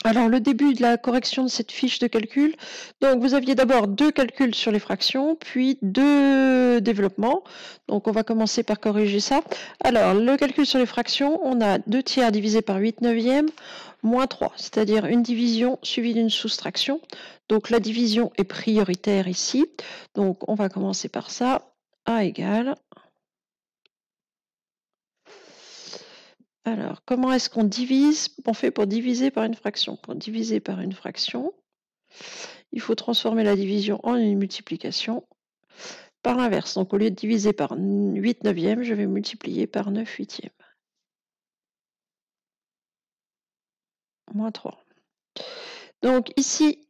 Alors, le début de la correction de cette fiche de calcul, donc vous aviez d'abord 2 calculs sur les fractions, puis 2 développements. Donc, on va commencer par corriger ça. Alors, le calcul sur les fractions, on a 2 tiers divisé par 8 neuvièmes, moins 3, c'est-à-dire une division suivie d'une soustraction. Donc, la division est prioritaire ici. Donc, on va commencer par ça. A égale. Alors, comment est-ce qu'on divise? On fait pour diviser par une fraction. Pour diviser par une fraction, il faut transformer la division en une multiplication par l'inverse. Donc, au lieu de diviser par 8 neuvièmes, je vais multiplier par 9 huitièmes. Moins 3. Donc, ici,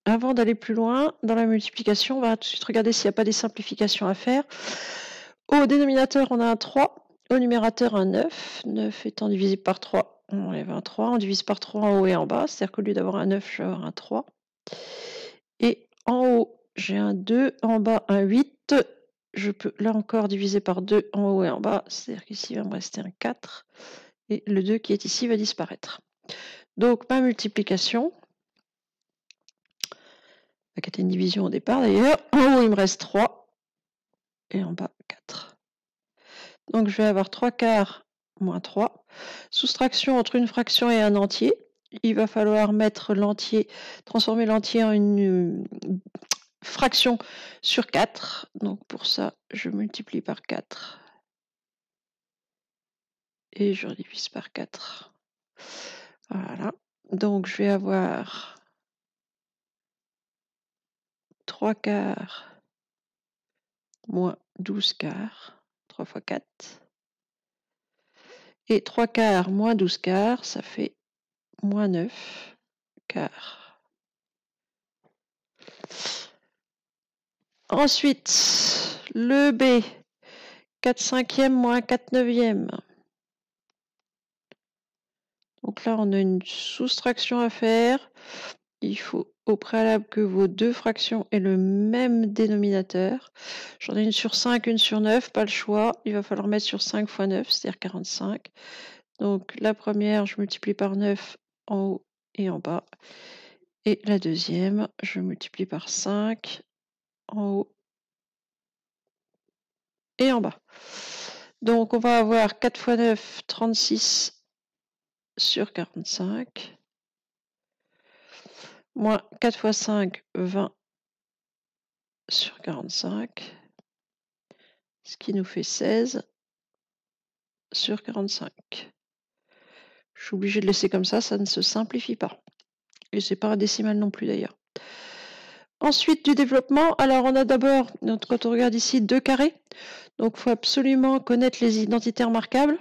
avant d'aller plus loin, dans la multiplication, on va tout de suite regarder s'il n'y a pas des simplifications à faire. Au dénominateur, on a un 3. Au numérateur, un 9. 9 étant divisé par 3, on enlève un 3. On divise par 3 en haut et en bas. C'est-à-dire qu'au lieu d'avoir un 9, je vais avoir un 3. Et en haut, j'ai un 2. En bas, un 8. Je peux là encore diviser par 2 en haut et en bas. C'est-à-dire qu'ici, il va me rester un 4. Et le 2 qui est ici va disparaître. Donc, ma multiplication, qui était une division au départ d'ailleurs, en haut, il me reste 3. Et en bas, 4. Donc, je vais avoir 3 quarts moins 3. Soustraction entre une fraction et un entier. Il va falloir mettre l'entier, transformer l'entier en une fraction sur 4. Donc, pour ça, je multiplie par 4. Et je divise par 4. Voilà. Donc, je vais avoir 3 quarts moins 12 quarts. 3 fois 4. Et 3 quarts moins 12 quarts, ça fait moins 9 quarts. Ensuite, le B, 4 cinquièmes moins 4 neuvièmes. Donc là, on a une soustraction à faire. Il faut au préalable que vos deux fractions aient le même dénominateur. J'en ai une sur 5, une sur 9, pas le choix. Il va falloir mettre sur 5 fois 9, c'est-à-dire 45. Donc la première, je multiplie par 9 en haut et en bas. Et la deuxième, je multiplie par 5 en haut et en bas. Donc on va avoir 4 fois 9, 36 sur 45. Moins 4 fois 5, 20 sur 45. Ce qui nous fait 16 sur 45. Je suis obligée de laisser comme ça ne se simplifie pas. Et c'est pas un décimal non plus d'ailleurs. Ensuite du développement, alors on a d'abord, quand on regarde ici, 2 carrés. Donc il faut absolument connaître les identitaires marquables.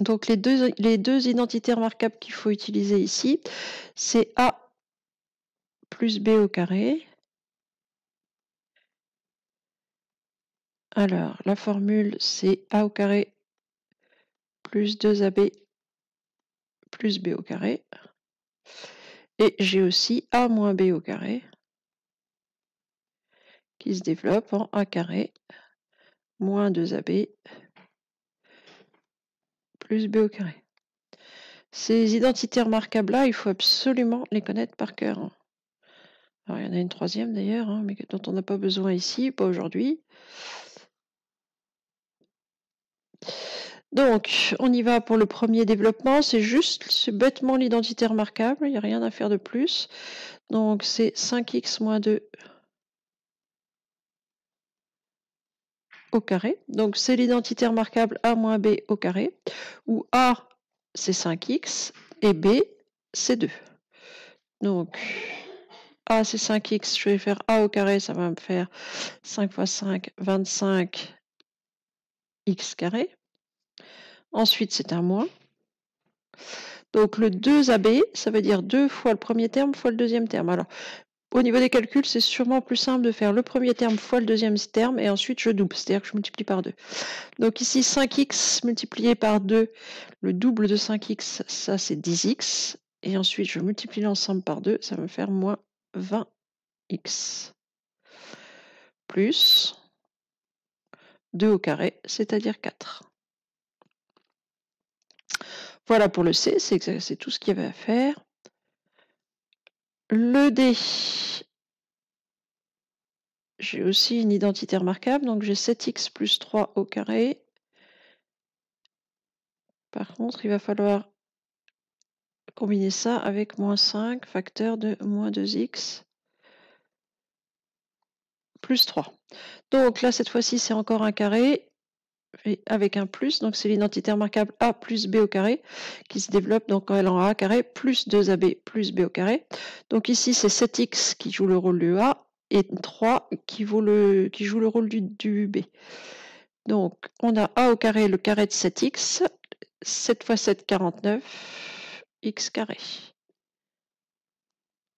Donc les deux identitaires marquables qu'il faut utiliser ici, c'est A plus B au carré. Alors la formule c'est A au carré plus 2AB plus B au carré. Et j'ai aussi A moins B au carré qui se développe en A carré moins 2AB plus B au carré. Ces identitaires marquables-là, il faut absolument les connaître par cœur. Alors, il y en a une troisième d'ailleurs, mais dont on n'a pas besoin ici, pas aujourd'hui. Donc, on y va pour le premier développement. C'est bêtement l'identitaire marquable, il n'y a rien à faire de plus. Donc, c'est 5x moins 2 au carré. Donc, c'est l'identitaire marquable A moins B au carré, où A, c'est 5x, et B, c'est 2. Donc, A, c'est 5x, je vais faire A au carré, ça va me faire 5 fois 5, 25 x carré. Ensuite, c'est un moins. Donc, le 2AB, ça veut dire 2 fois le premier terme fois le deuxième terme. Alors, au niveau des calculs, c'est sûrement plus simple de faire le premier terme fois le deuxième terme et ensuite je double, c'est-à-dire que je multiplie par 2. Donc ici, 5x multiplié par 2, le double de 5x, ça c'est 10x. Et ensuite, je multiplie l'ensemble par 2, ça va me faire moins 20x. Plus 2 au carré, c'est-à-dire 4. Voilà pour le C, c'est tout ce qu'il y avait à faire. Le D, j'ai aussi une identité remarquable, donc j'ai 7x plus 3 au carré. Par contre, il va falloir combiner ça avec moins 5, facteur de moins 2x plus 3. Donc là, cette fois-ci, c'est encore un carré et avec un plus, donc c'est l'identité remarquable a plus b au carré qui se développe donc en a carré plus 2ab plus b au carré. Donc ici, c'est 7x qui joue le rôle du a et 3 qui joue le rôle du b. Donc on a a au carré, le carré de 7x, 7 fois 7, 49, x carré.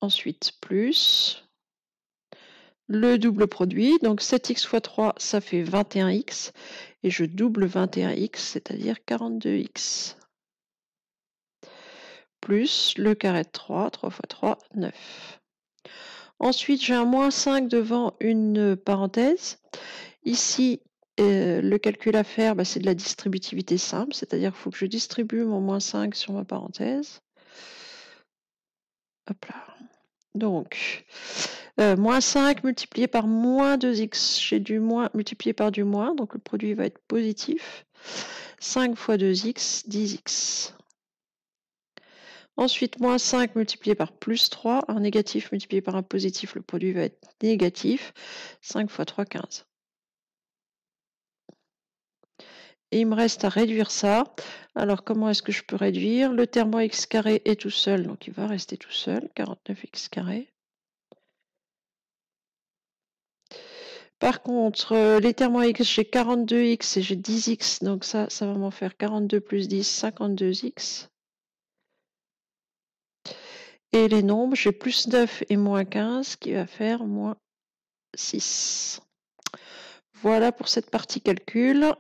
Ensuite, plus le double produit, donc 7x fois 3, ça fait 21x, et je double 21x, c'est-à-dire 42x. Plus le carré de 3, 3 fois 3, 9. Ensuite, j'ai un moins 5 devant une parenthèse. Ici, le calcul à faire, c'est de la distributivité simple, c'est-à-dire qu'il faut que je distribue mon moins 5 sur ma parenthèse. Hop là. Donc, moins 5 multiplié par moins 2x, j'ai du moins multiplié par du moins, donc le produit va être positif. 5 fois 2x, 10x. Ensuite, moins 5 multiplié par plus 3, un négatif multiplié par un positif, le produit va être négatif. 5 fois 3, 15. Et il me reste à réduire ça. Alors, comment est-ce que je peux réduire? Le terme x carré est tout seul, donc il va rester tout seul, 49x carré. Par contre, les termes x, j'ai 42x et j'ai 10x, donc ça va m'en faire 42 plus 10, 52x. Et les nombres, j'ai plus 9 et moins 15, qui va faire moins 6. Voilà pour cette partie calcul.